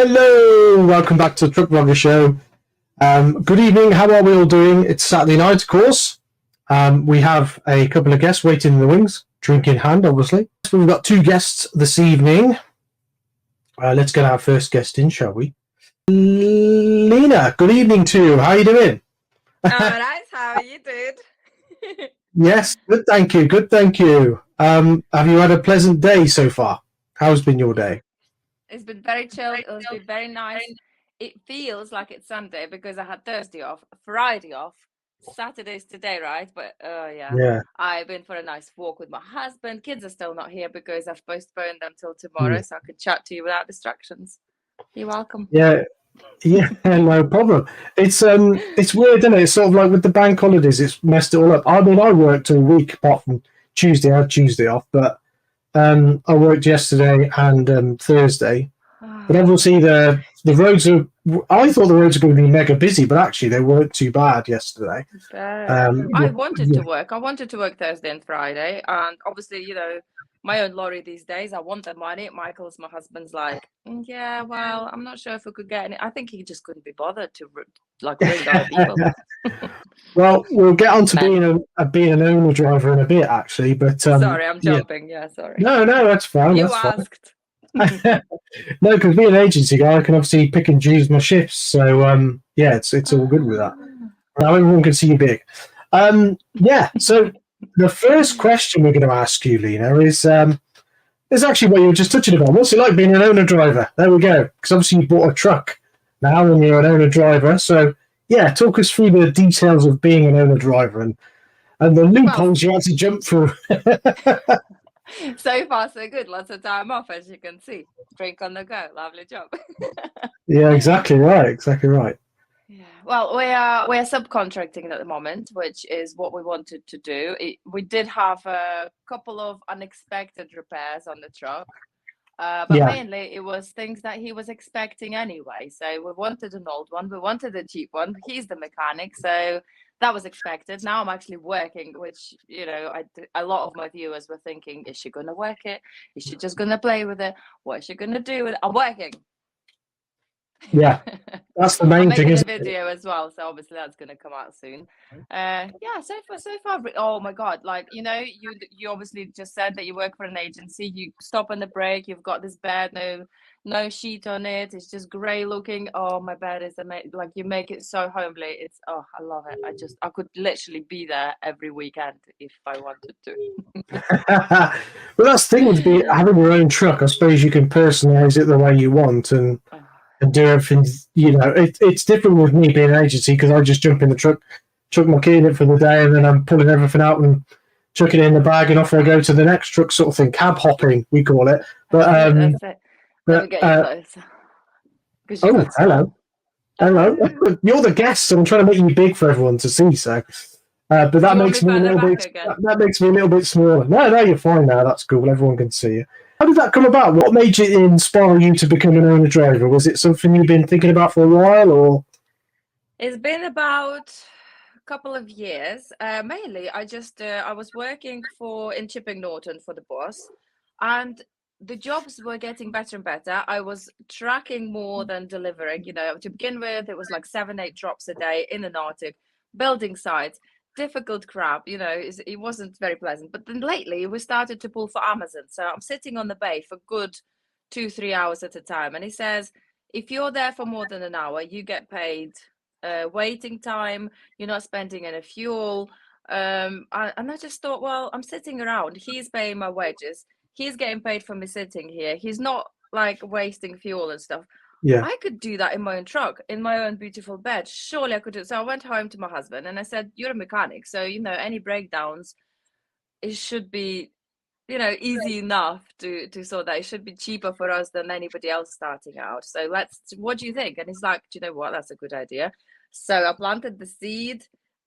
Hello, welcome back to the Truck Vlogger Show. Good evening, how are we all doing? It's Saturday night, of course. We have a couple of guests waiting in the wings, drink in hand, obviously. So we've got two guests this evening. Let's get our first guest in, shall we? Lena, good evening to you. How are you doing? All right, how are you doing? Yes, good, thank you. Good, thank you. Have you had a pleasant day so far? How's been your day? It's been very chilled. It's been very nice. It feels like it's Sunday because I had Thursday off, Friday off, Saturday's today, right? But Yeah. I've been for a nice walk with my husband. Kids are still not here because I've postponed them till tomorrow, so I could chat to you without distractions. You're welcome. Yeah, no problem. It's weird, isn't it? It's sort of like with the bank holidays, it's messed it all up. I mean, I worked all week apart from Tuesday. I had Tuesday off, but I worked yesterday and Thursday. But obviously the roads are. I thought the roads were going to be mega busy, but actually they weren't too bad yesterday. I wanted to work. I wanted to work Thursday and Friday, and obviously, my own lorry these days. I want the money. Michael's, my husband's, like, yeah, well, I'm not sure if we could get any. I think he just couldn't be bothered to ring other people. Well, we'll get on to being an owner driver in a bit, actually. But sorry, I'm jumping. Yeah, sorry. No, that's fine. You that's asked. Fine. No, because being an agency guy, I can obviously pick and choose my shifts. So it's all good with that. Now everyone can see you big. So the first question we're going to ask you, Lena, is actually what you were just touching upon. What's it like being an owner driver? There we go. Because obviously you bought a truck now and you're an owner driver. So yeah, talk us through the details of being an owner driver and the loopholes you had to jump through. So far, so good. Lots of time off, as you can see. Drink on the go. Lovely job. Yeah, exactly right. Yeah. Well, we're subcontracting at the moment, which is what we wanted to do. We did have a couple of unexpected repairs on the truck, but mainly it was things that he was expecting anyway. So we wanted an old one, we wanted a cheap one. He's the mechanic, so that was expected. Now I'm actually working, which a lot of my viewers were thinking, is she going to work it? Is she just going to play with it? What is she going to do with it? I'm working. Yeah, that's the main thing. I'm making a video as well, so obviously that's going to come out soon. So far, oh my god, like you obviously just said that you work for an agency. You stop on the break, you've got this bed, no sheet on it, it's just grey looking. Oh, my bed is amazing. Like, you make it so homely. I love it. I could literally be there every weekend if I wanted to. Well, that's the thing with having your own truck. I suppose you can personalize it the way you want and do everything. It's different with me being an agency because I just jump in the truck, chuck my key in it for the day, and then I'm pulling everything out and chucking it in the bag, and off I go to the next truck, sort of thing. Cab hopping, we call it. But that's it. Let me get you close. Hello. You're the guest, so I'm trying to make you big for everyone to see. So, but that makes me a little bit. That makes me a little bit smaller. No, you're fine now. That's cool. Everyone can see you. How did that come about? What made you inspire you to become an owner driver? Was it something you've been thinking about for a while, or? It's been about a couple of years. Mainly, I was working in Chipping Norton for the boss, and the jobs were getting better and better. I was tracking more than delivering. To begin with, it was like 7-8 drops a day in an Arctic, building sites. Difficult crap, it wasn't very pleasant. But then lately we started to pull for Amazon, so I'm sitting on the bay for good 2-3 hours at a time, and he says, if you're there for more than an hour, you get paid waiting time, you're not spending any fuel. And I just thought, well, I'm sitting around, he's paying my wages, he's getting paid for me sitting here, he's not like wasting fuel and stuff. Yeah, I could do that in my own truck, in my own beautiful bed. Surely I could do it. So I went home to my husband and I said, you're a mechanic, so any breakdowns, it should be easy enough to sort that. It should be cheaper for us than anybody else starting out. So what do you think? And he's like, do you know what, that's a good idea. So I planted the seed,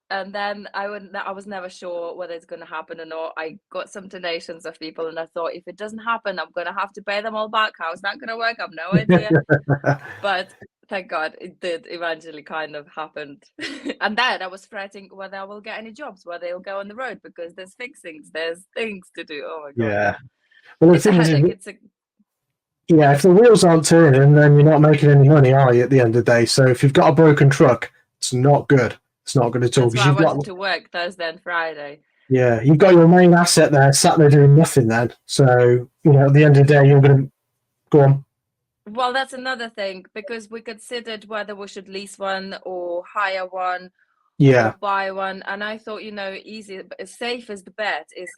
and then I was never sure whether it's going to happen or not. I got some donations of people, and I thought, if it doesn't happen, I'm going to have to pay them all back. How's that going to work? I have no idea. But thank God it did eventually kind of happened. And then I was fretting whether I will get any jobs, whether they'll go on the road, because there's fixings, there's things to do. Oh my God. Yeah. Well, it's a headache. yeah, if the wheels aren't turning, then you're not making any money, are you? At the end of the day, so if you've got a broken truck, it's not good. It's not good at all That's because why I you've got wanted to work Thursday and Friday. yeah, you've got your main asset there sat there doing nothing. Then, so at the end of the day, you're going to go on. Well, that's another thing because we considered whether we should lease one or hire one or Yeah, buy one. And I thought, easy, safe is the bet is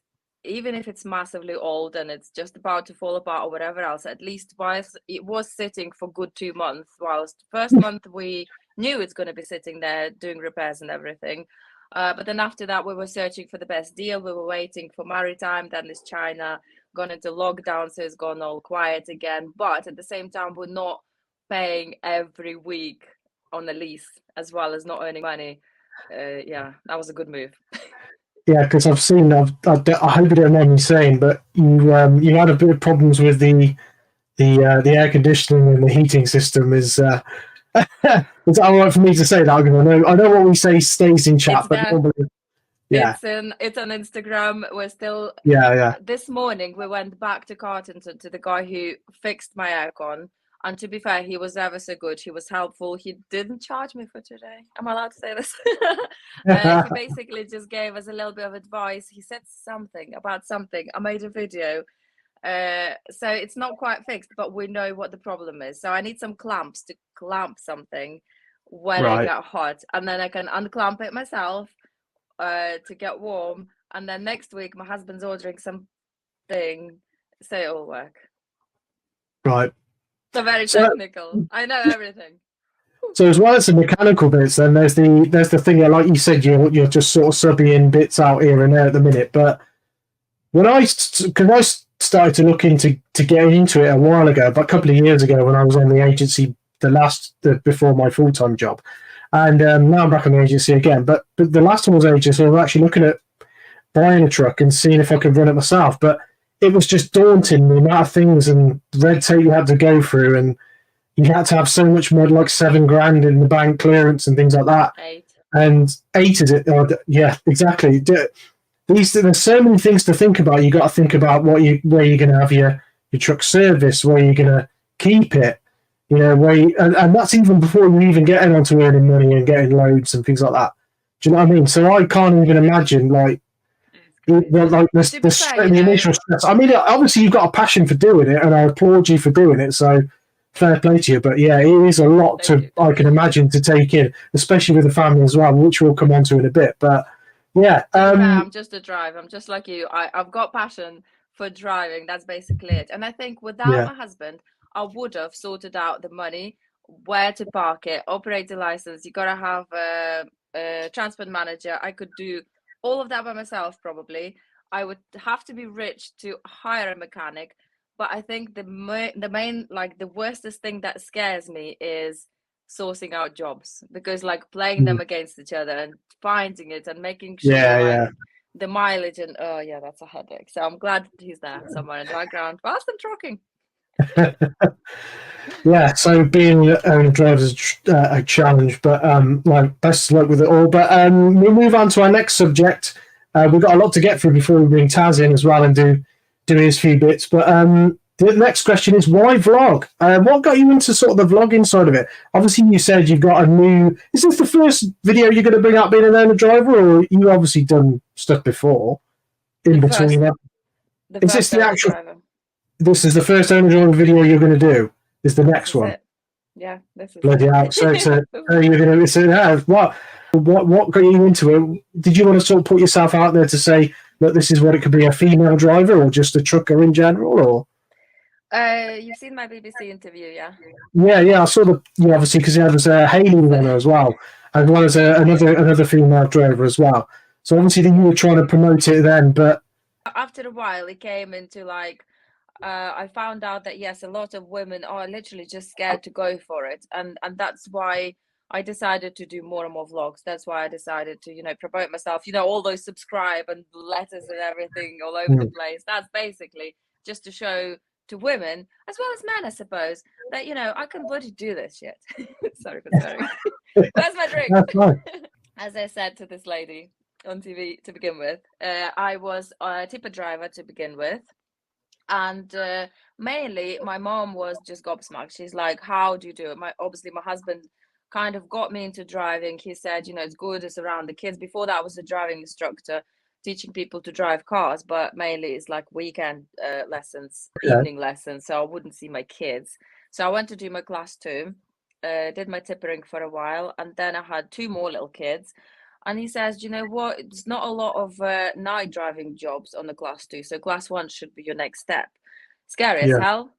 even if it's massively old and it's just about to fall apart or whatever else, at least whilst it was sitting for good 2 months, whilst first month we knew it's going to be sitting there doing repairs and everything. But then after that, we were searching for the best deal. We were waiting for maritime, then this China gone into lockdown, so it's gone all quiet again. But at the same time, we're not paying every week on the lease as well as not earning money. Yeah, that was a good move. yeah, because I've seen. I hope you don't mind me saying, but you had a bit of problems with the air conditioning and the heating system. Is it's all right for me to say that? Because I know what we say stays in chat, It's but there. normally, yeah, It's on Instagram. We're still yeah. this morning we went back to Cartington to the guy who fixed my aircon. And to be fair, he was ever so good. He was helpful. He didn't charge me for today. Am I allowed to say this? He basically just gave us a little bit of advice. He said something about something. I made a video. So it's not quite fixed, but we know what the problem is. So I need some clamps to clamp something when I Right. get hot, and then I can unclamp it myself to get warm. And then next week, my husband's ordering something, so it'll work. Right. So very So, technical. I know everything. so as well as the mechanical bits, then there's the thing that, like you said, you're just sort of subbing in bits out here and there at the minute. But when because I started to look into getting into it a while ago, but a couple of years ago when I was on the agency, before my full time job, and now I'm back on the agency again. But the last time I was agency, I was actually looking at buying a truck and seeing if I could run it myself. But it was just daunting the amount of things and red tape you had to go through, and you had to have so much more, like $7,000 in the bank clearance and things like that. 8. And 8 is it? Oh, yeah, exactly. There's so many things to think about. You got to think about where you're going to have your truck service, where you're going to keep it, and that's even before you even getting onto earning money and getting loads and things like that. Do you know what I mean? So I can't even imagine the initial stress. I mean, obviously you've got a passion for doing it, and I applaud you for doing it. So fair play to you. But yeah, it is a lot I can imagine to take in, especially with the family as well, which we'll come on to in a bit. But yeah, I'm just a driver. I'm just like you. I've got passion for driving. That's basically it. And I think without my husband, I would have sorted out the money, where to park it, operate the license. You got to have a transport manager. I could do all of that by myself probably. I would have to be rich to hire a mechanic. But I think the main, like the worstest thing that scares me is sourcing out jobs, because like playing them against each other and finding it and making sure like the mileage and oh yeah, that's a headache. So I'm glad he's there somewhere in the background whilst I'm trucking. Yeah, so being a driver is a challenge, but like best of luck with it all. But we'll move on to our next subject. We've got a lot to get through before we bring Taz in as well and do his few bits. But the next question is, why vlog? What got you into sort of the vlogging side of it? Obviously, you said you've got a new. Is this the first video you're going to bring out being an owner driver, or you obviously done stuff before in between? Is this the actual? Driver. This is the first owner driver video you're going to do. Is the next one? Yeah, this is bloody out. So you're going to what got you into it? Did you want to sort of put yourself out there to say that this is what it could be, a female driver or just a trucker in general, or? You've seen my BBC interview, yeah? Yeah, I saw obviously because there was Hayley on there as well as another female driver as well. So obviously you were trying to promote it then, but after a while it came into like I found out that yes, a lot of women are literally just scared to go for it, and that's why I decided to do more and more vlogs. That's why I decided to promote myself. All those subscribe and letters and everything all over the place. That's basically just to show to women as well as men, I suppose, that I can bloody do this shit. Sorry for swearing. Where's my drink? That's fine. As I said to this lady on TV to begin with, I was a tipper driver to begin with. And mainly my mom was just gobsmacked. She's like, how do you do it? Obviously my husband kind of got me into driving. He said, you know, it's good, it's around the kids. Before that, I was a driving instructor teaching people to drive cars, but mainly it's like weekend lessons, Okay. evening lessons, so I wouldn't see my kids. So I went to do my class 2, did my tippering for a while, and then I had 2 more little kids. And he says, you know what, it's not a lot of night driving jobs on the class 2, so class 1 should be your next step. Scary as Yeah. hell.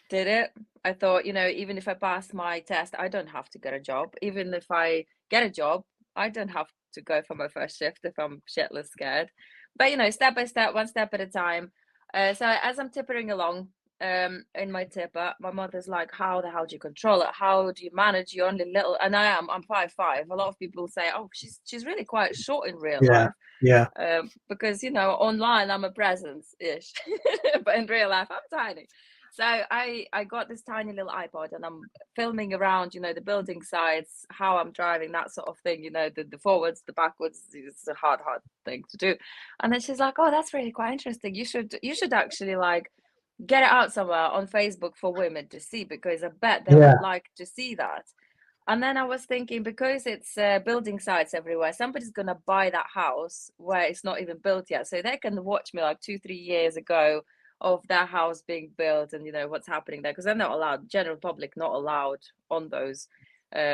Did it. I thought, you know, even if I pass my test, I don't have to get a job. Even if I get a job, I don't have to go for my first shift if I'm shitless scared. But you know, step by step, one step at a time. So as I'm tippering along in my tipper, my mother's like, how the hell do you control it? How do you manage? You're only little, and I'm 5'5". A lot of people say, oh, she's really quite short in real Yeah. life. Yeah. Because you know, online I'm a presence ish, but in real life I'm tiny. So I got this tiny little iPod and I'm filming around, you know, the building sites, how I'm driving, that sort of thing, you know, the forwards, the backwards. It's a hard thing to do. And then she's like, oh, that's really quite interesting. You should actually like get it out somewhere on Facebook for women to see, because I bet they Yeah. would like to see that. And then I was thinking, because it's building sites everywhere, somebody's gonna buy that house where it's not even built yet, so they can watch me like 2-3 years ago of their house being built, and you know what's happening there, because they're not allowed, general public not allowed on those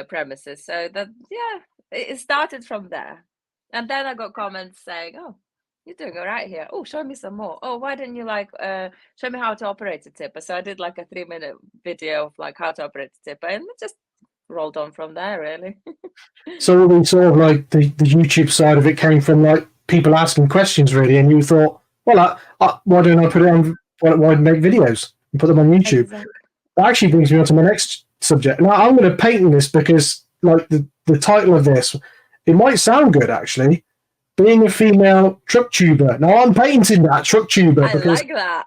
premises. So that, yeah, it started from there. And then I got comments saying, oh, you're doing all right here. Oh, show me some more. Oh, why didn't you like show me how to operate a tipper? So I did like a 3-minute video of like how to operate a tipper, and it just rolled on from there, really. So all the sort of like the YouTube side of it came from like people asking questions, really, and you thought, well, why don't I put it on? Why make videos and put them on YouTube? Exactly. That actually brings me on to my next subject. Now I'm going to paint this because, like the title of this, it might sound good actually. Being a female truck tuber. Now I'm painting that truck tuber I because like that.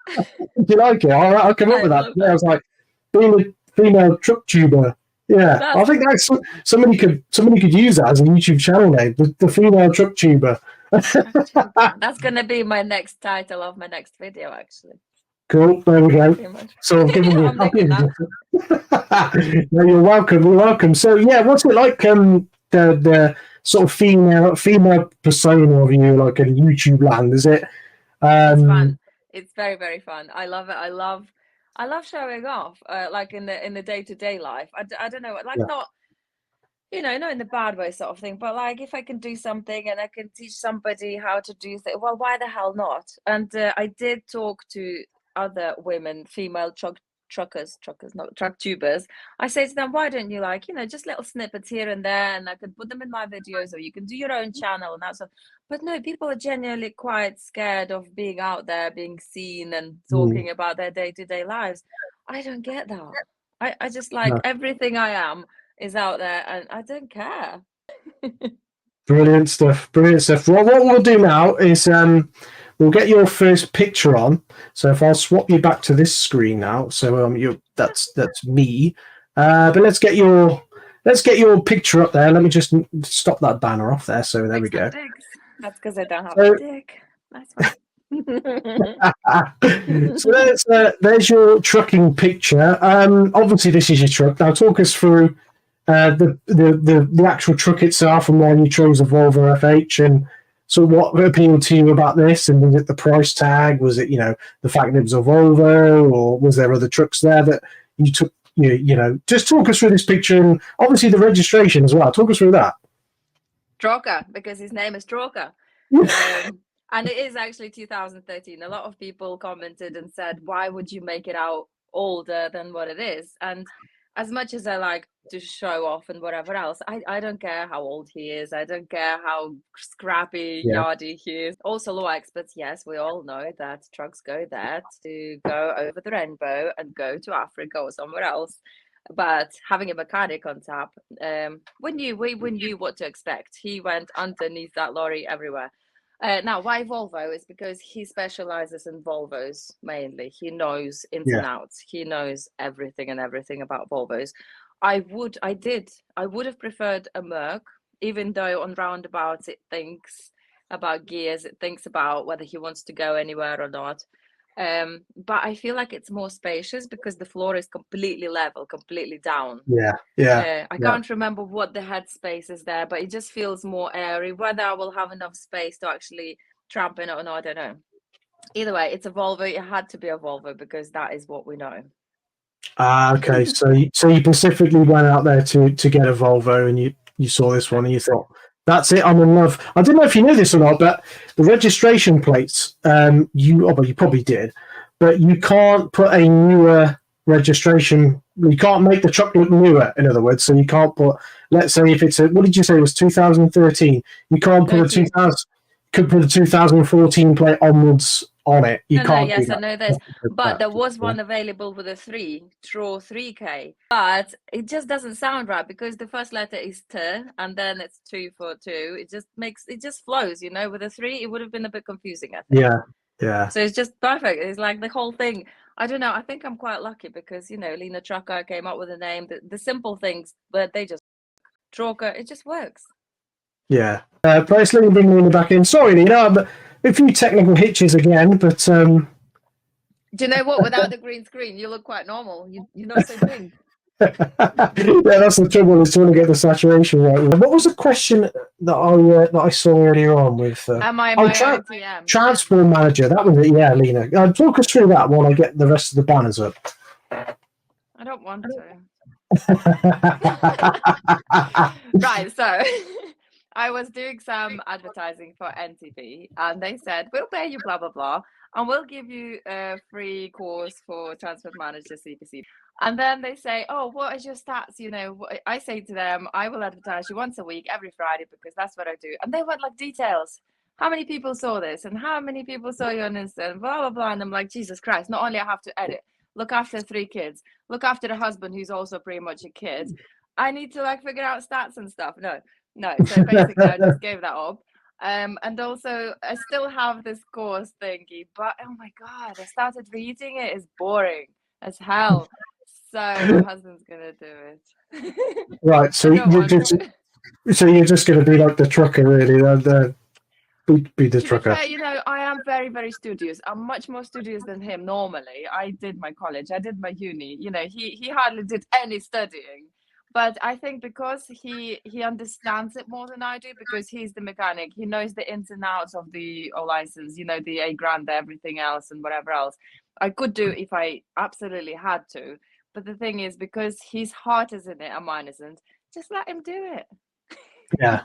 you like it. All right, I'll come up I with that. love Yeah, I that. was like, being a female truck tuber. Yeah, I That's think that's somebody could use that as a YouTube channel name. The female truck tuber. that's gonna be my next title of my next video, actually. Cool. There we go. Pretty much. So I've given I'm licking that. you. No, you're welcome. You're welcome. So yeah, what's it like? The sort of female persona of you, like in YouTube land, is it? It's fun. It's very, very fun. I love it. I love showing off, like in the day-to-day life. I don't know, like Yeah. not, you know, not in the bad way sort of thing, but like if I can do something and I can teach somebody how to do things, well, why the hell not? And I did talk to other women, female truckers, not truck tubers. I say to them, why don't you like, you know, just little snippets here and there, and I could put them in my videos, or you can do your own channel and that sort. But no, people are genuinely quite scared of being out there, being seen, and talking about their day-to-day lives. I don't get that. I just like No. everything I am is out there, and I don't care. Brilliant stuff. Brilliant stuff. Well, what we'll do now is we'll get your first picture on. So if I'll swap you back to this screen now, so that's me. But let's get your picture up there. Let me just stop that banner off there. So there we go. That's because I don't have a dick. That's fine. So there's your trucking picture. Obviously, this is your truck. Now, talk us through the actual truck itself and why you chose a Volvo FH, and so what appealed to you about this, and was it the price tag? Was it, you know, the fact that it was a Volvo, or was there other trucks there that you took? You know, just talk us through this picture, and obviously the registration as well. Talk us through that. Stroker, because his name is Stroker. And it is actually 2013. A lot of people commented and said, why would you make it out older than what it is? And as much as I like to show off and whatever else, I don't care how old he is. I don't care how scrappy, yardy he is. Also, law experts, yes, we all know that trucks go there to go over the rainbow and go to Africa or somewhere else. But having a mechanic on tap, we knew what to expect. He went underneath that lorry everywhere. Now, why Volvo is because he specializes in Volvos mainly. He knows ins and outs. He knows everything about Volvos. I would have preferred a Merc, even though on roundabouts it thinks about gears, it thinks about whether he wants to go anywhere or not. But I feel like it's more spacious because the floor is completely level, completely down. Yeah. I can't remember what the headspace is there, but it just feels more airy. Whether I will have enough space to actually tramp in it or not, I don't know. Either way, it's a Volvo. It had to be a Volvo because that is what we know. Okay. So you specifically went out there to get a Volvo, and you saw this one, and you thought, that's it. I'm in love. I don't know if you knew this or not, but the registration plates, you probably did, but you can't put a newer registration. You can't make the truck look newer. In other words, so you can't put. Let's say if it's what did you say it was 2013? You can't put 13. a 2000. Could put a 2014 plate onwards on it. You can't. Yes, do I that. know this, but there was one available with a 3, True 3K, but it just doesn't sound right because the first letter is T and then it's 2 for 2. It just flows, with a 3, it would have been a bit confusing, I think. Yeah. So it's just perfect. It's like the whole thing. I don't know. I think I'm quite lucky because, Lena Trucker came up with a name, the simple things, but they just, Trucker, it just works. Yeah. Price Lena bring Lena back in. Sorry, Lena, but a few technical hitches again, but Do you know what? Without the green screen, you look quite normal. You're not so pink. yeah, that's the trouble, is trying to get the saturation right. What was the question that I saw earlier on with Am I my own TM? Transport Manager? That was it. Yeah, Lena. Talk us through that while I get the rest of the banners up. I don't want to. Right, so I was doing some advertising for NTV and they said, we'll pay you blah, blah, blah, and we'll give you a free course for Transport Manager CPC. And then they say, oh, what is your stats? I say to them, I will advertise you once a week, every Friday, because that's what I do. And they want like details. How many people saw this? And how many people saw you on Insta? And blah, blah, blah. And I'm like, Jesus Christ, not only I have to edit, look after 3 kids, look after the husband who's also pretty much a kid. I need to like figure out stats and stuff. No. So basically I just gave that up. And also I still have this course thingy, but oh my God, I started reading it. It's boring as hell. So my husband's gonna do it. Right, so you're just going to be like the trucker, really. Be the trucker. To be fair, I am very, very studious. I'm much more studious than him normally. I did my college, I did my uni. He hardly did any studying. But I think because he understands it more than I do, because he's the mechanic, he knows the ins and outs of the O license, the A grande, everything else, and whatever else. I could do if I absolutely had to. But the thing is, because his heart is in it and mine isn't, just let him do it. Yeah.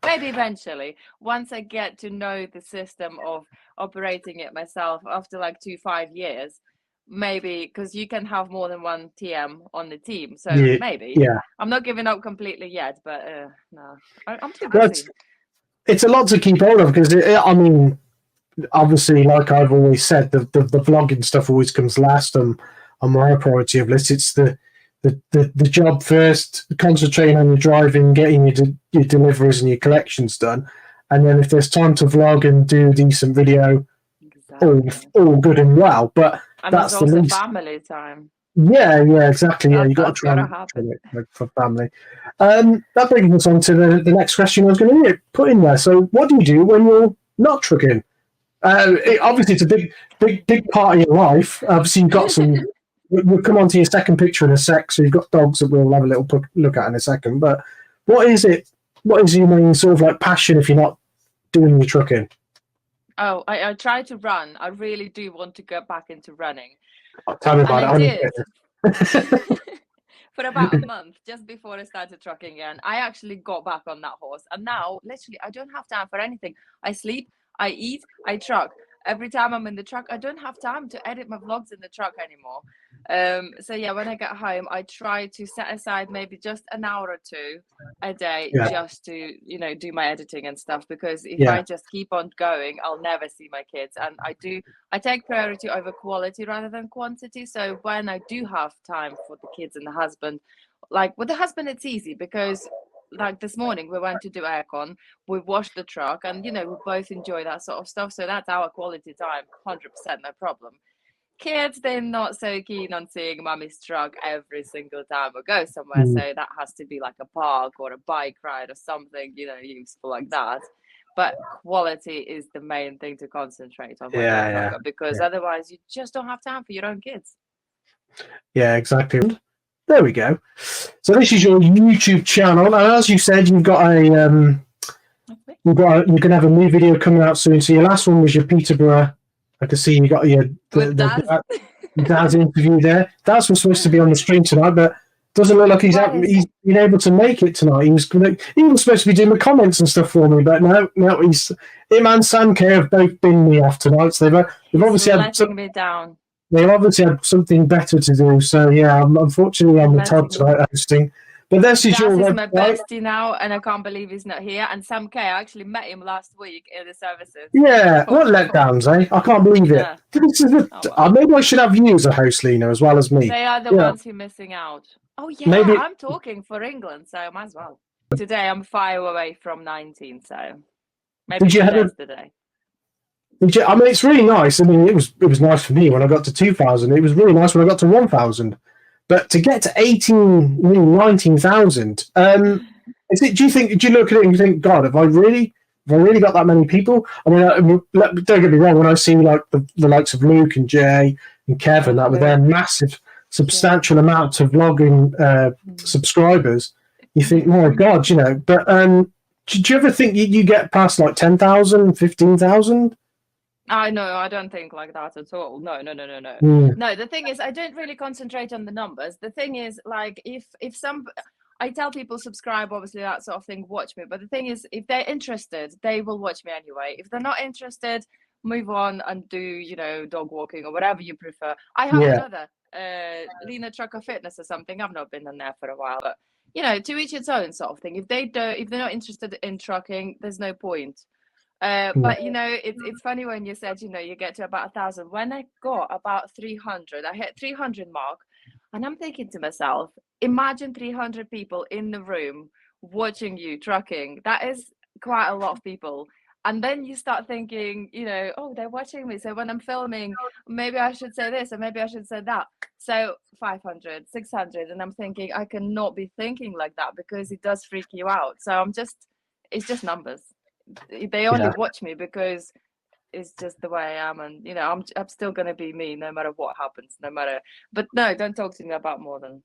Maybe eventually, once I get to know the system of operating it myself after like 5 years, maybe, because you can have more than one TM on the team. So maybe. Yeah. I'm not giving up completely yet, but no, I'm too busy. It's a lot to keep hold of because, obviously, like I've always said, the vlogging stuff always comes last on my priority of list. It's the job first, concentrating on your driving, getting your deliveries and your collections done, and then if there's time to vlog and do decent video, all good and well. But and that's also the family time. Yeah, exactly. Yeah, you got to try it for family. That brings us on to the next question I was going to put in there. So, what do you do when you're not trucking? Obviously, it's a big part of your life. Obviously, you've got some. We'll come on to your second picture in a sec. So you've got dogs that we'll have a little look at in a second. But what is it? What is your main sort of like passion if you're not doing the trucking? Oh, I try to run. I really do want to get back into running. Tell me about it. I did. For about a month, just before I started trucking again. I actually got back on that horse. And now, literally, I don't have time for anything. I sleep, I eat, I truck. Every time I'm in the truck, I don't have time to edit my vlogs in the truck anymore. So yeah, when I get home, I try to set aside maybe just an hour or 2 a day just to, do my editing and stuff. Because if I just keep on going, I'll never see my kids. And I take priority over quality rather than quantity. So when I do have time for the kids and the husband, like with the husband, it's easy because like this morning we went to do aircon, we washed the truck, and we both enjoy that sort of stuff. So that's our quality time, 100%, no problem. Kids, they're not so keen on seeing mummy's truck every single time we go somewhere. So that has to be like a park or a bike ride or something, useful like that. but quality is the main thing to concentrate on when you're Yeah, a yeah, trucker, because yeah. otherwise you just don't have time for your own kids. Yeah, exactly. There we go. So this is your YouTube channel, and as you said, you've got you're gonna have a new video coming out soon. So your last one was your Peterborough. I can see you got your With Daz. Dad's interview there. Daz was supposed to be on the stream tonight, but doesn't look like he's been able to make it tonight. He was supposed to be doing the comments and stuff for me, but no, him and Sam K have both been me off tonight. So they've obviously letting me down. They've obviously had something better to do. So yeah, unfortunately I'm the Todd tonight hosting. But this is your website. My bestie now, and I can't believe he's not here. And Sam K, I actually met him last week in the services. Yeah, what letdowns, eh? I can't believe it. Yeah. Maybe I should have you as a host, Lena, as well as me. They are the ones who are missing out. Oh yeah, maybe I'm talking for England, so I might as well. Today I'm 5 away from 19, so maybe today. I mean, it's really nice. I mean, it was nice for me when I got to 2,000. It was really nice when I got to 1,000. But to get to 19,000, do you look at it and you think, God, have I really got that many people? I mean, don't get me wrong, when I see like the likes of Luke and Jay and Kevin, that with their massive, substantial amount of vlogging subscribers, you think, my God, but do you ever think you get past like 10,000, 15,000? No, I don't think like that at all. No. No, the thing is, I don't really concentrate on the numbers. The thing is, like, if I tell people subscribe, obviously that sort of thing, watch me. But the thing is, if they're interested, they will watch me anyway. If they're not interested, move on and do, dog walking or whatever you prefer. I have another Lena Trucker Fitness or something. I've not been on there for a while, but to each its own sort of thing. If they're not interested in trucking, there's no point. But it's funny when you said you get to about 1,000. When I got about 300, I hit 300 mark, and I'm thinking to myself, imagine 300 people in the room watching you trucking. That is quite a lot of people. And then you start thinking, oh, they're watching me, so when I'm filming, maybe I should say this or maybe I should say that. So 500, 600, and I'm thinking I cannot be thinking like that, because it does freak you out. So it's just numbers. They only watch me because it's just the way I am, and I'm still gonna be me no matter what happens, but no, don't talk to me about more than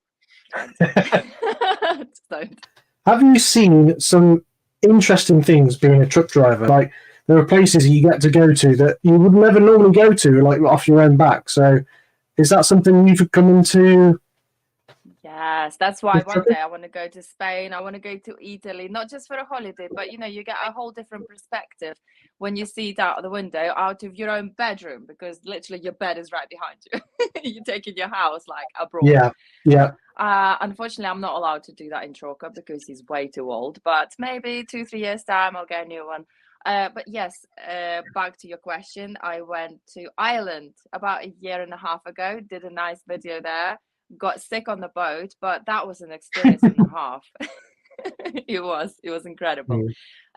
just don't. Have you seen some interesting things being a truck driver? Like, there are places you get to go to that you would never normally go to, like off your own back. So is that something you've come into? Yes, that's why one day I want to go to Spain. I want to go to Italy, not just for a holiday, but you get a whole different perspective when you see it out of the window, out of your own bedroom, because literally your bed is right behind you. You're taking your house like abroad. Yeah. Unfortunately, I'm not allowed to do that in Troca because he's way too old. But maybe 2-3 years time, I'll get a new one. But yes, back to your question. I went to Ireland about 1.5 years ago. Did a nice video there. Got sick on the boat, but that was an experience and a half. It was incredible.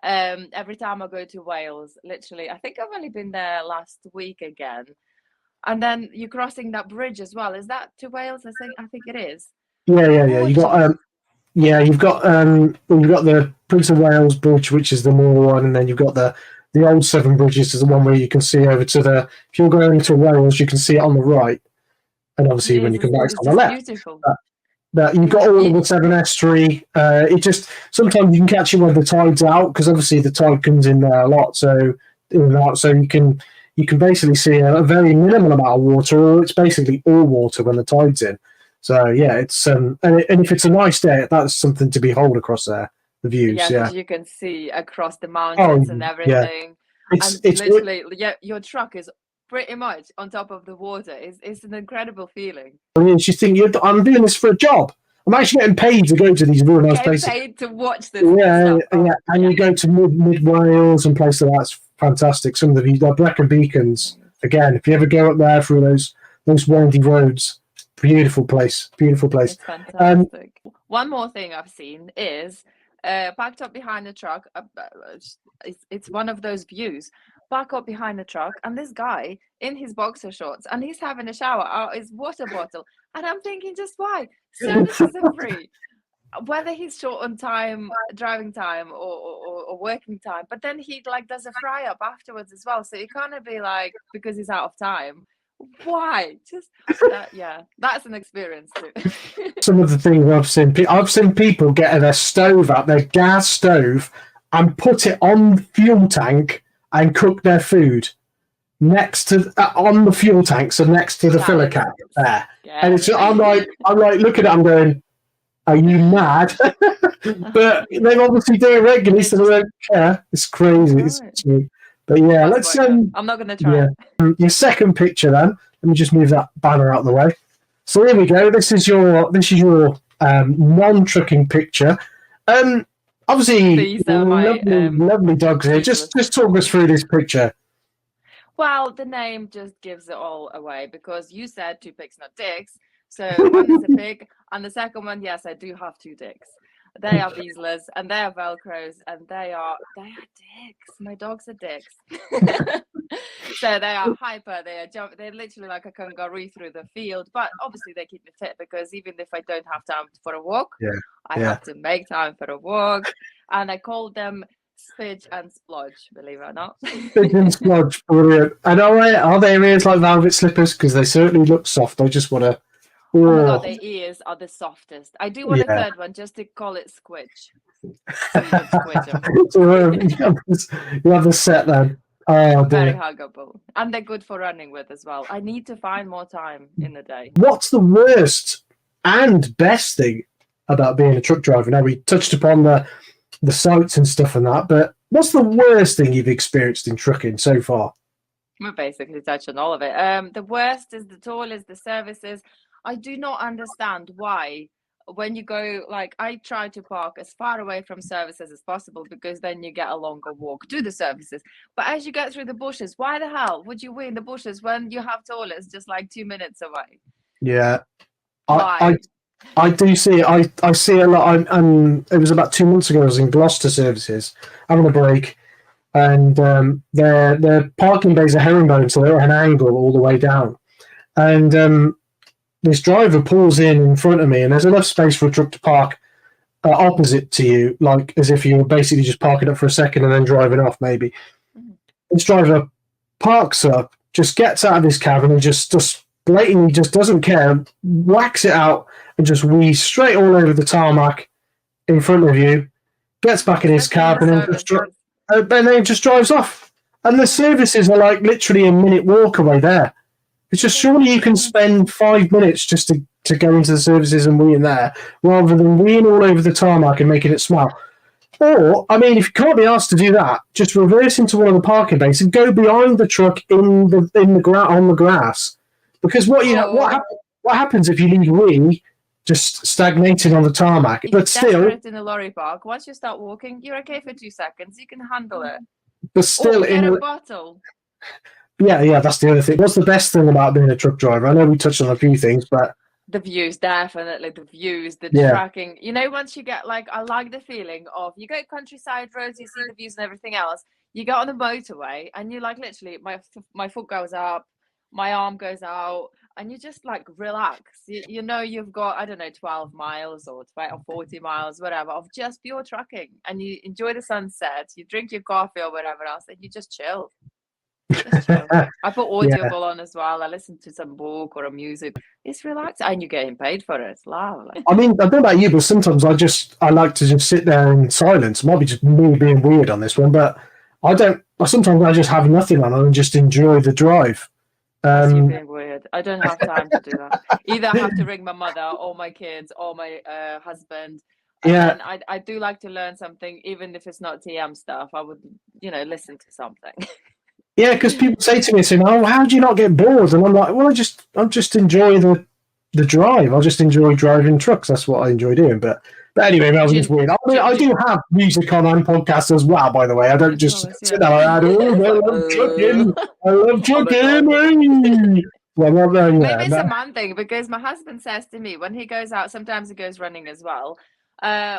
Every time I go to Wales, literally, I think I've only been there last week again. And then you're crossing that bridge as well. Is that to Wales? I think it is. Yeah. You've got the Prince of Wales Bridge, which is the more one, and then you've got the old Severn Bridges, is the one where you can see over to the. If you're going to Wales, you can see it on the right. And obviously, when you come back, it's on the left. Beautiful. But you've got all of the Severn Estuary. It just sometimes you can catch it when the tide's out, because obviously the tide comes in there a lot. So you can basically see a very minimal amount of water, or it's basically all water when the tide's in. So yeah, it's and if it's a nice day, that's something to behold across there. The views, yeah. You can see across the mountains and everything. Yeah. It's literally, your truck is pretty much on top of the water. It's an incredible feeling. I mean, you think I'm doing this for a job. I'm actually getting paid to go to these really nice places. Paid to watch this. Yeah. And you go to mid Wales and places like that's fantastic. Some of the Brecon Beacons. Again, if you ever go up there through those windy roads, beautiful place. It's fantastic. One more thing I've seen is backed up behind the truck. It's one of those views. Back up behind the truck, and this guy in his boxer shorts, and he's having a shower out his water bottle, and I'm thinking, just why? Services are free. whether he's short on time, driving time, or working time, but then he like does a fry up afterwards as well. So you can't be like, because he's out of time. Why? Just that, yeah, that's an experience too. Some of the things I've seen people get their stove out, their gas stove, and put it on the fuel tank and cook their food next to on the fuel tank, so next to the filler cap there. Yeah. And it's I'm like looking at it, I'm going, are you mad? But they obviously do it regularly, so they don't care. It's crazy. Right. But yeah, let's I'm not gonna try. Yeah. Your second picture then. Let me just move that banner out of the way. So here we go. This is your non-trucking picture. Obviously, These are my, lovely dogs here. Just talk us through this picture. Well, the name just gives it all away, because you said 2 pigs, not dicks. So one is a pig, and the second one, yes, I do have 2 dicks. They are Vizslas, and they are Velcros, and they are dicks. My dogs are dicks. So they are hyper. They're literally like a kangaroo through the field. But obviously they keep me fit, because even if I don't have time for a walk, I have to make time for a walk. And I call them Spidge and Splodge, believe it or not. Spidge and Splodge, brilliant. And are their ears like velvet slippers? Because they certainly look soft. I just want to. Oh my god, their ears are the softest. I do want a third one just to call it Squidge. So you have the set then. Oh, very huggable, and they're good for running with as well. I need to find more time in the day. What's the worst and best thing about being a truck driver? Now, we touched upon the sights and stuff and that, but what's the worst thing you've experienced in trucking so far? We basically touched on all of it. The worst is the toll, is the services. I do not understand why, when you go, like, I try to park as far away from services as possible, because then you get a longer walk to the services. But as you get through the bushes, why the hell would you wait in the bushes when you have toilets just like 2 minutes away? Yeah. I do see it. I see a lot. It was about 2 months ago. I was in Gloucester services having a break, and their parking bays are herringbone, so they're at an angle all the way down. And this driver pulls in front of me, and there's enough space for a truck to park opposite to you, like as if you were basically just parking up for a second and then driving off, maybe. Mm-hmm. This driver parks up, just gets out of his cab, and just blatantly just doesn't care, whacks it out, and just wheezes straight all over the tarmac in front of you, gets back in his cab, and then just drives off. And the services are like literally a minute walk away there. It's just, surely you can spend 5 minutes just to go into the services and wee in there, rather than weeing all over the tarmac and making it smell. Or, I mean, if you can't be asked to do that, just reverse into one of the parking bays and go behind the truck on the grass. Because what happens if you leave wee just stagnating on the tarmac? But still, in the lorry park, once you start walking, you're okay for 2 seconds. You can handle it. But still, in a bottle. Yeah, that's the other thing. What's the best thing about being a truck driver? I know we touched on a few things, but the views, definitely the views, the tracking. You know, once you get like, I like the feeling of, you go countryside roads, you see the views and everything else. You get on the motorway, and you like literally, my foot goes up, my arm goes out, and you just like relax. You know, you've got, I don't know, 12 miles or 40 miles, whatever, of just pure trucking, and you enjoy the sunset. You drink your coffee or whatever else, and you just chill. I put Audible on as well. I listen to some book or a music. It's relaxing, and you're getting paid for it. It's lovely. I mean, I don't know about you, but sometimes I like to just sit there in silence. It might be just me being weird on this one, but sometimes I just have nothing on and just enjoy the drive. You being weird. I don't have time to do that. Either I have to ring my mother or my kids or my husband. And I do like to learn something, even if it's not TM stuff. I would, listen to something. Yeah, because people say to me, "Oh, how do you not get bored?" And I'm like, "Well, I just enjoy the drive. I just enjoy driving trucks. That's what I enjoy doing." But anyway, that was just weird. I do have music on and podcasts as well, by the way. I don't just sit there and I love trucking. I love trucking. Maybe it's a man thing, because my husband says to me when he goes out, sometimes he goes running as well.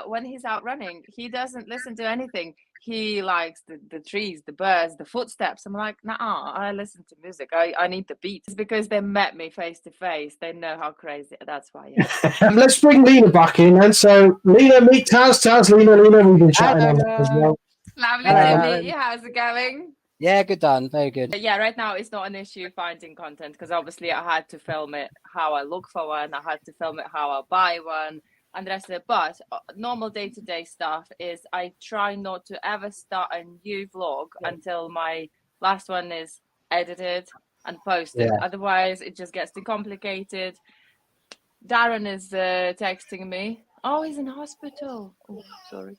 When he's out running, he doesn't listen to anything. he likes the trees, the birds, the footsteps. I'm like, nah, I listen to music. I need the beat. It's because they met me face to face. They know how crazy. That's why. Yeah. Let's bring Lena back in. And so, Lena, meet Taz. Lena, we've been chatting on that as well. Lovely to meet you. How's it going? Yeah, good done. Very good. Yeah, right now it's not an issue finding content because obviously I had to film it how I look for one. I had to film it how I buy one. And the rest of it. But normal day-to-day stuff is I try not to ever start a new vlog until my last one is edited and posted. Yeah. Otherwise, it just gets too complicated. Darren is texting me. Oh, he's in hospital. Oh, sorry.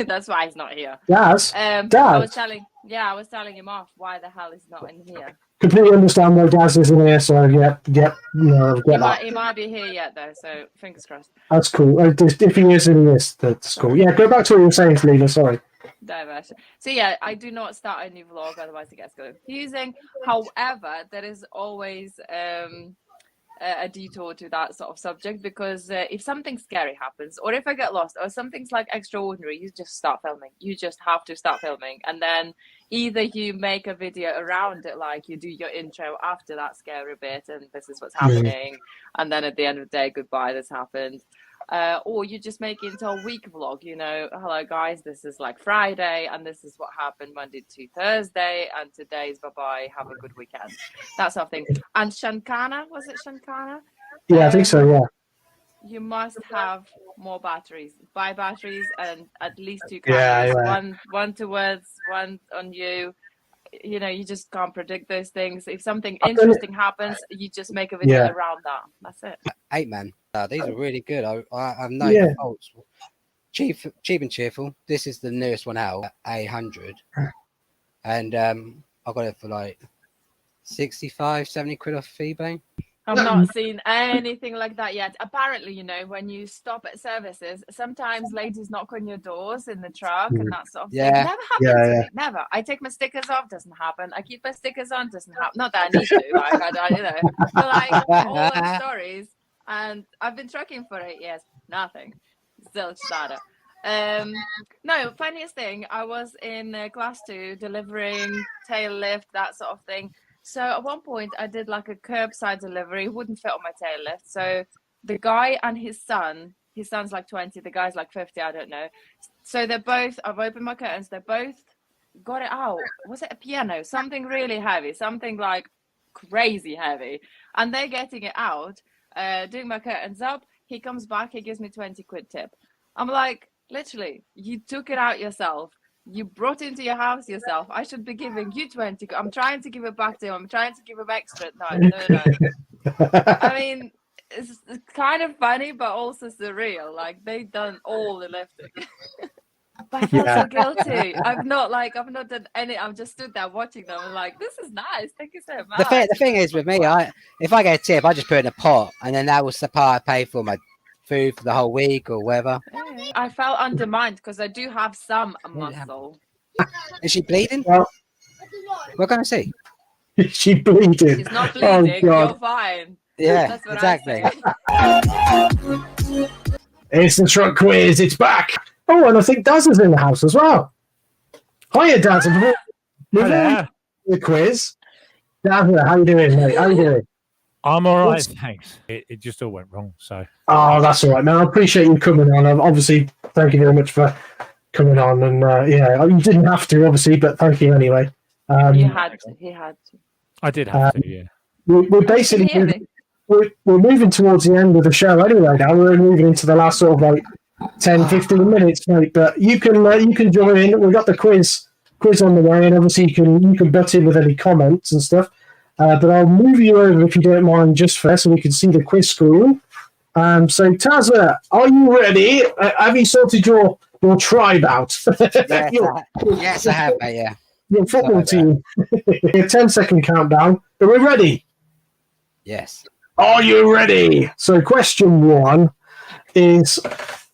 That's why he's not here. Daz? I Daz? was telling him off why the hell he's not in here. Completely understand why Daz isn't here, so get that. He might be here yet though, so fingers crossed. That's cool. If he is in this, that's cool. Yeah, go back to what you were saying, Lena, sorry. Diversion. So yeah, I do not start a new vlog, otherwise it gets confusing. However, there is always a detour to that sort of subject because if something scary happens or if I get lost or something's like extraordinary, you just start filming. You just have to start filming, and then either you make a video around it, like you do your intro after that scary bit and this is what's happening, and then at the end of the day, goodbye, this happened. Or you just make it into a week vlog, you know, hello guys, this is like Friday and this is what happened Monday to Thursday and today's bye-bye, have a good weekend, that sort of thing. And Shankana, was it Shankana? Yeah, I think so, yeah. You must have more batteries, buy batteries and at least 2 cameras, one towards, one on you. You know, you just can't predict those things. If something interesting happens, you just make a video around that. That's it. 8 man. These are really good. I have no faults. Cheap and cheerful. This is the newest one out, A100. And I got it for like 65, 70 quid off eBay. I've not seen anything like that yet. Apparently, you know, when you stop at services, sometimes ladies knock on your doors in the truck and that sort of thing. Never happens to me. Never. I take my stickers off, doesn't happen. I keep my stickers on, doesn't happen. Not that I need to, like I you know. But like all those stories, and I've been trucking for 8 years. Nothing. Still starter. No, funniest thing, I was in class 2 delivering tail lift, that sort of thing. So at one point I did like a curbside delivery, wouldn't fit on my tail lift. So the guy and his son's like 20, the guy's like 50, I don't know. So they're both, I've opened my curtains, they both got it out. Was it a piano? Something really heavy, something like crazy heavy. And they're getting it out, doing my curtains up. He comes back, he gives me 20 quid tip. I'm like, literally, you took it out yourself. You brought into your house yourself. I should be giving you 20. I'm trying to give it back to him. I'm trying to give him extra. No. I mean, it's kind of funny, but also surreal. Like they've done all the lifting. But I felt so guilty. I've not done any. I've just stood there watching them and like, this is nice. Thank you so much. The thing is with me, if I get a tip, I just put it in a pot, and then that was the part I pay for my food for the whole week or whatever. I felt undermined because I do have some muscle. Is she bleeding? Well, we're gonna see. Is she bleeding? She's not bleeding. You're fine. Yeah, that's what exactly. It's the truck quiz. It's back. Oh, and I think Daz is in the house as well. Hiya, Daz. Hello. The quiz. Daz, how you doing, mate? How you doing? I'm all right, thanks. It just all went wrong, so. Oh, that's all right, man. I appreciate you coming on. Obviously, thank you very much for coming on. And you didn't have to, obviously, but thank you anyway. He had to. I did have to, yeah. We're basically we're moving towards the end of the show anyway. Now we're moving into the last sort of like 10, 15 minutes, mate. But you can join in. We've got the quiz on the way, and obviously you can butt in with any comments and stuff. But I'll move you over if you don't mind just first so we can see the quiz screen. So Tazza, are you ready? Have you sorted your tribe out? Yes, I have, mate, yeah. Your football team. A 10-second countdown. Are we ready? Yes. Are you ready? So question 1 is,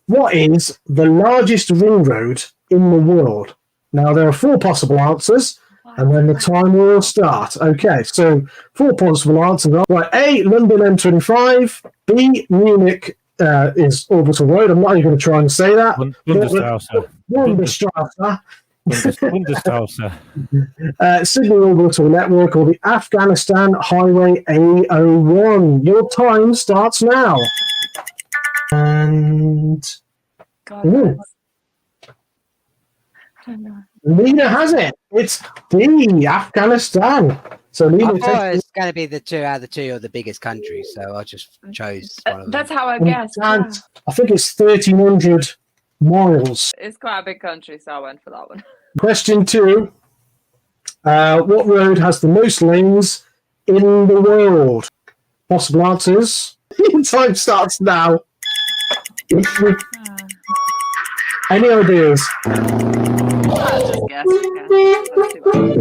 what is the largest ring road in the world? Now, there are 4 possible answers. And then the time will start. Okay, so 4 possible answers are right. A, London M25. B, Munich is Orbital Road. I'm not even going to try and say that. Bundesstraße. Bundesstraße. Bundesstraße. Sydney Orbital Network, or the Afghanistan Highway A01. Your time starts now. And God, ooh, I don't know. Lena has it. It's D, Afghanistan. So I Lena thought it takes was going to be the two out of the two of the biggest countries, so I just chose one of them. That's how I guessed. Yeah. and I think it's 1,300 miles. It's quite a big country, so I went for that one. Question 2. What road has the most lanes in the world? Possible answers. Time starts now. Any ideas? I'll just guess. That's too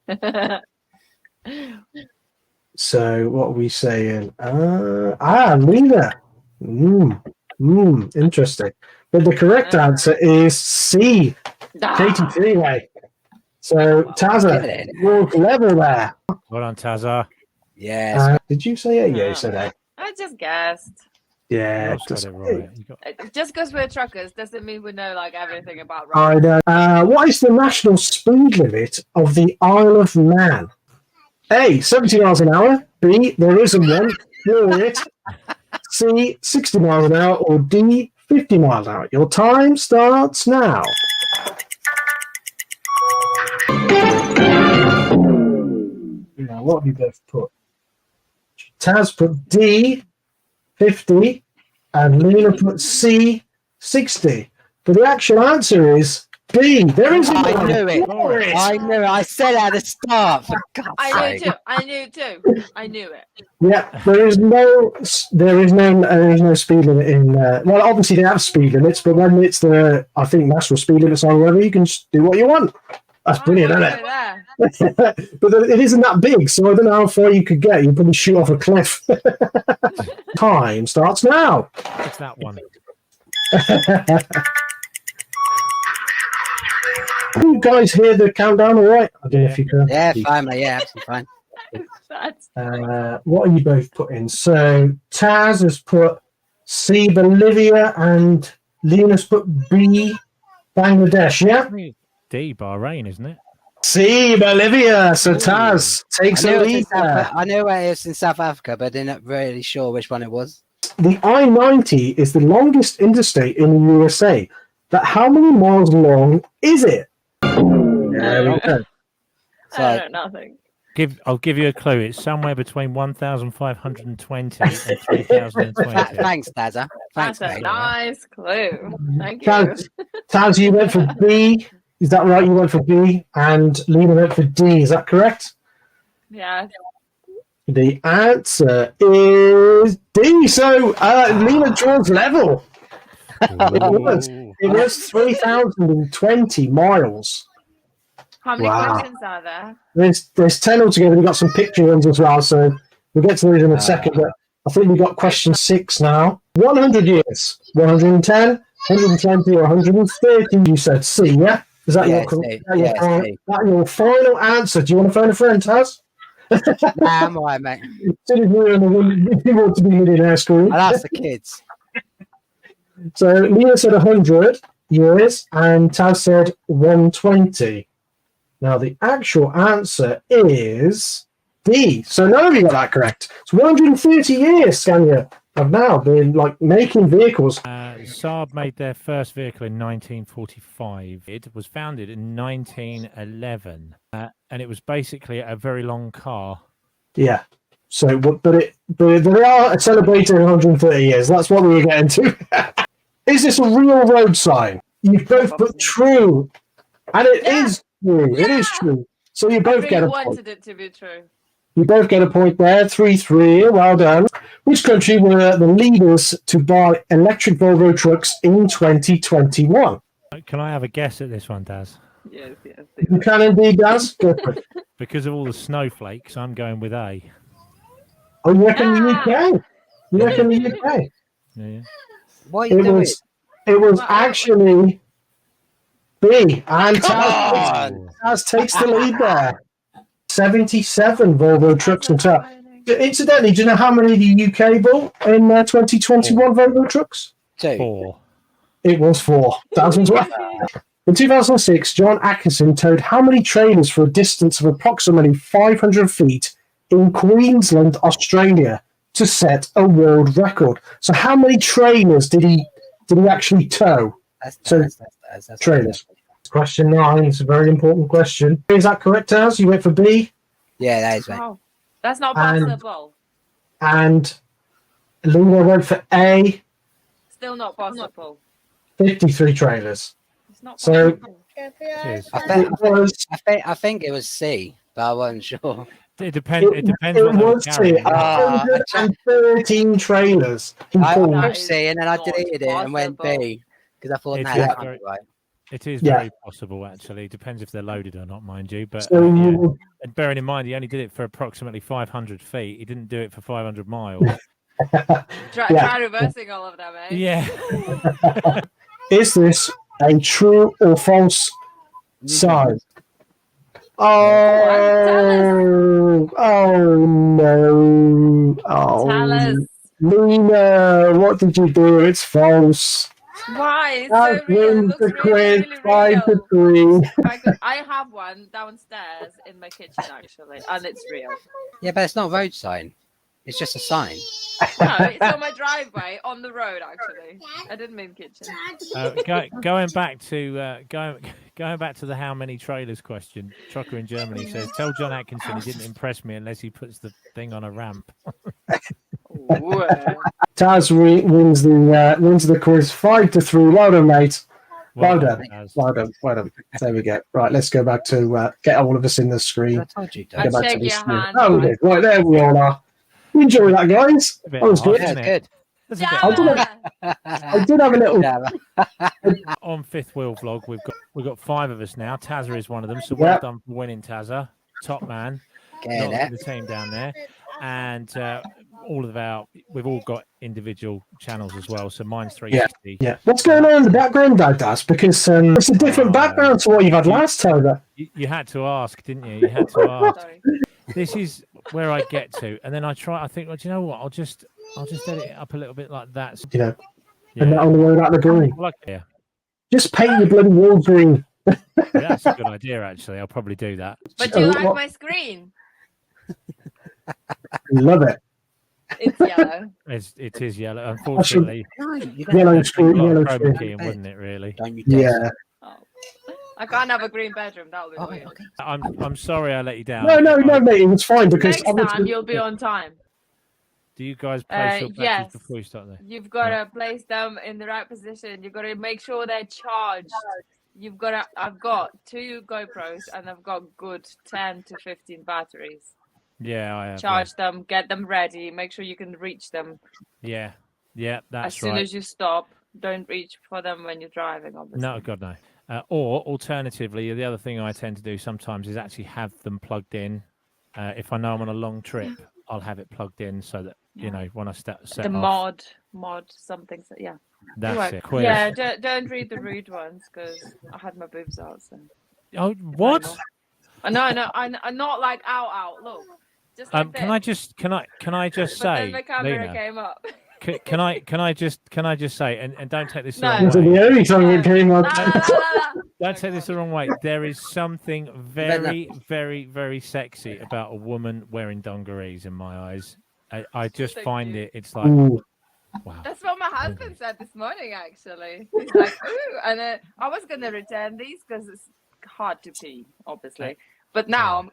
bad. So what are we saying? Lena. Interesting. But the correct answer is C. Katie Freeway. So Tazza, you're level there. Well done, Tazza. Yes. Did you say A? Yeah, you said A. I just guessed. Yeah, You got it right. You got- Just because we're truckers doesn't mean we know like everything about roads. I know. What is the national speed limit of the Isle of Man? A, 70 miles an hour. B, there isn't one. Hear it. C, 60 miles an hour. Or D, 50 miles an hour. Your time starts now. Now, what have you both put? Taz put D, 50, and Lena put C, 60. But the actual answer is B. There isn't I one. knew it. I knew it. I said at the start. For God's I knew sake. too. I knew too. I knew it. Yeah, there is no speed limit in. Well, obviously they have speed limits, but when it's the, I think, national speed limits or whatever, you can just do what you want. That's brilliant, isn't it? There. But it isn't that big, so I don't know how far you could get. You'd probably shoot off a cliff. Time starts now. It's that one. Can you guys hear the countdown all right? I don't know if you can. Yeah, fine, mate. Yeah, absolutely fine. That's What are you both putting? So Taz has put C, Bolivia, and Lena's put B, Bangladesh, yeah? D, Bahrain, isn't it? C, Bolivia. So Taz takes I a knew, lead there. I knew it was in South Africa, but I'm not really sure which one it was. The I-90 is the longest interstate in the USA. But how many miles long is it? There we go. So, I don't know nothing. I'll give you a clue. It's somewhere between 1,520 and 3,020. Thanks, Tazza. Thanks, That's a mate. nice clue. Thank you. Taz, you went for B. Is that right? You went for B, and Lena went for D. Is that correct? Yeah. The answer is D. So Lena draws level. It was 3,020 miles. How many Wow. questions are there? There's 10 altogether. We've got some picture ones as well, so we'll get to those in a second. But I think we've got question 6 now. 100 years, 110, 120, or 130. You said C, yeah? Is that Yeah, your correct? C. Is that your Yeah, final- C. is that your final answer? Do you want to phone a friend, Taz? Nah, I'm all right, mate. As soon as we're in the We Want to Be Millionaire screen. I'll ask the kids. So Lena said 100 years, and Taz said 120. Now the actual answer is D. So none of you got that correct. It's 130 years, Scania have now been like making vehicles. Saab made their first vehicle in 1945. It was founded in 1911, and it was basically a very long car. Yeah. So, but they are celebrating 130 years. That's what we were getting to. Is this a real road sign? You've both put true, and it is true. It is true. So you I both really get a point. wanted it to be true. You both get a point there. 3-3. Well done. Which country were the leaders to buy electric Volvo trucks in 2021? Can I have a guess at this one, Daz? Yes, yes. You can indeed, Daz. Go for it. Because of all the snowflakes, I'm going with A. Oh, you reckon the UK? You reckon the UK? Yeah. What are you doing? It was actually B. And Come Taz takes the lead there. 77 Volvo trucks and trucks. Incidentally, do you know how many the UK bought in 2021 Volvo trucks? 2. 4. It was 4. That was well. In 2006, John Atkinson towed how many trailers for a distance of approximately 500 feet in Queensland, Australia, to set a world record? So, how many trailers did he actually tow? That's trailers. Question 9 is a very important question. Is that correct, Az? You went for B? Yeah, that is right. Oh, that's not And- possible. And Luna went for A, Still not possible. 53 trailers. It's not So- possible. Cheers. I think it was C, but I wasn't sure. It depends. It depends It what they were was carrying. 113 trailers. He I pulled. That pushed is C and then I not deleted it and went possible. B because I thought, It nah, is that can't very- be right. It is Yeah. very possible, actually. It depends if they're loaded or not, mind you. But So, yeah. And bearing in mind, he only did it for approximately 500 feet. He didn't do it for 500 miles. Try reversing all of them, eh? Yeah. is this a true or false sign? Oh no. Oh, Tell us Luna, what did you do? It's false. why. It's That so real. It wins looks the really, quiz really 5 to real. 3. I have one downstairs in my kitchen actually, and it's real. Yeah, but it's not a road sign. It's just a sign. No, it's on my driveway on the road actually. I didn't mean kitchen. Going back to going back to the how many trailers question. Trucker in Germany says, "Tell John Atkinson he didn't impress me unless he puts the thing on a ramp." Ooh. Taz wins the quiz 5 to 3. Well done, mate. Well done. Taz. Well done. Well done. There we go. Right, let's go back to get all of us in the screen. I told you, I Go back to shake the your screen. hand. Oh, we did. Right, there we all are. Enjoy that, guys. A bit That was hard, good. Yeah, isn't it's it? good. That's a bit I hard. did I did have a little. Yeah, On Fifth Wheel Vlog, we've got 5 of us now. Tazza is one of them, so well Yeah. done for winning, Tazza. Top man, get not it. the team down there, and we've all got individual channels as well. So mine's 360. Yeah. What's going on in the background, Daz? Because it's a different background to what you've had last time. You had to ask, didn't you? You had to ask. Sorry. This is where I get to, and then I think, well, do you know what? I'll just edit it up a little bit like that. You know, Yeah. and on the way out the green. Yeah. Just paint your bloody wall green. Yeah, that's a good idea, actually. I'll probably do that. But do you Oh, like what- my screen? Love it. It's yellow. It is yellow. Unfortunately, No, you Yellow don't. screen, a lot yellow of chroma screen. keying, wouldn't it? Really. Don't you dare. Yeah. Oh. I can't have a green bedroom. That would be Oh, weird. okay. I'm sorry I let you down. No, mate. It was fine because Next time obviously- you'll be on time. Do you guys place your batteries yes. before you start there? You've got to place them in the right position. You've got to make sure they're charged. I've got 2 GoPros and I've got good 10 to 15 batteries. Yeah, I have. Charge them, get them ready, make sure you can reach them Yeah, that's as soon right. as you stop. Don't reach for them when you're driving, obviously. No, God, no. Or alternatively, the other thing I tend to do sometimes is actually have them plugged in. If I know I'm on a long trip, I'll have it plugged in so that you know when I set The off. mod something. So, yeah. That's Anyway, it. Quiz. yeah, don't read the rude ones because I had my boobs out. So. Oh, what? I know. I'm not like out. Look, just like Can I just But say, then the camera Lena, came up. can I just say, and don't take this the No. wrong This is way. the only time it came La, up. la, la, la. Don't take this the wrong way. There is something very, very, very sexy about a woman wearing dungarees in my eyes. I just So find cute. it. It's like, Ooh. wow. That's what my husband said this morning, actually. He's like, ooh. And I was going to return these because it's hard to pee, obviously. But now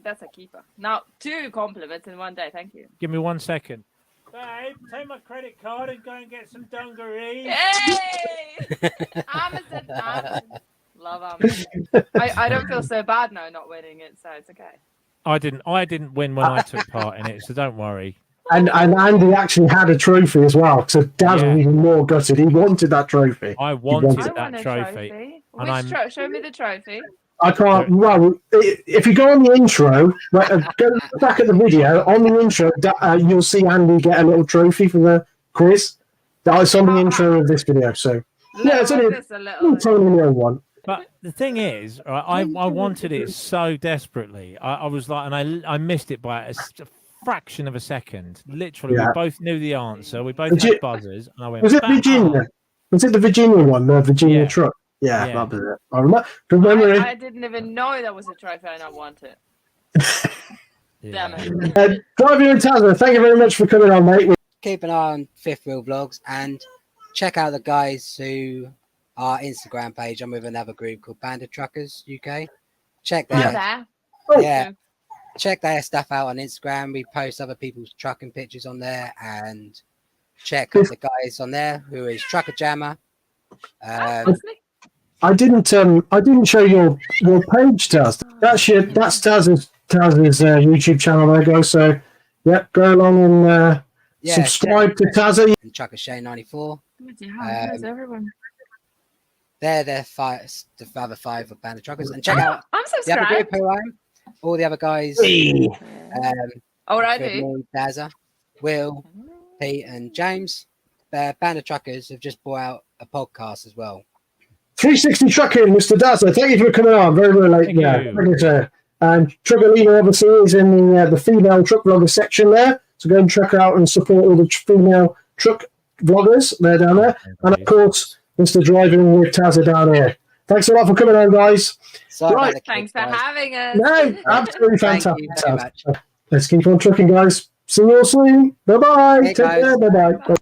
that's a keeper. Now, 2 compliments in one day. Thank you. Give me 1 second. Babe, take my credit card and go and get some dungarees. Yay! Amazon. Love Amazon. I don't feel so bad now not winning it, so it's okay. I didn't win when I took part in it, so don't worry. And Andy actually had a trophy as well. So Daz Yeah. was even more gutted. He wanted that trophy. I wanted wanted I want that a trophy. Which I'm- show me the trophy. I can't. Well, if you go on the intro, go back at the video. On the intro, you'll see Andy get a little trophy for the quiz. That's on the intro of this video. So yeah, it's only This a little. totally little one. But the thing is, right, I wanted it so desperately. I was like, and I missed it by a fraction of a second. Literally, Yeah. we both knew the answer. We both Was had it- buzzers, and I went. Was it "Bang!" Virginia? Was it the Virginia one? The Virginia Yeah. truck? Yeah, Yeah. that was it. I remember it. I didn't even know that was a trophy and I want it. Yeah. Damn it. Driver and Tazza, thank you very much for coming on, mate. Keep an eye on Fifth Wheel Vlogs and check out the guys who our Instagram page. I'm with another group called Bandit Truckers UK. Check Oh, their there. yeah, check their stuff out on Instagram. We post other people's trucking pictures on there, and check out the guys on there who is Trucker Jammer. I didn't show your page, Taz. That's Taz's YouTube channel there, guys. So yeah, go along and Yeah, subscribe to Tazza. and Trucker Shane 94. There's everyone. They're the other five of Bandit Truckers, and check out I'm the other subscribed. group who I am. All the other guys. Alrighty. Me, Dazza, Will, Pete, and James. Bandit Truckers have just brought out a podcast as well. 360 Trucking, Mr. Dazza. Thank you for coming on. Very, very late. Thank Yeah, you. thank you, sir. And Trucker Leader obviously is in the female truck vlogger section there. So go and check out and support all the female truck vloggers. They're down there. And of course, Mr. Driving with Tazza down here. Thanks a lot for coming on, guys. Sorry Right. about the Thanks kids, for guys. having us. No, absolutely Thank fantastic. you very much. Let's keep on trucking, guys. See you all soon. Bye-bye. Hey, Take guys. care. Bye-bye. Bye.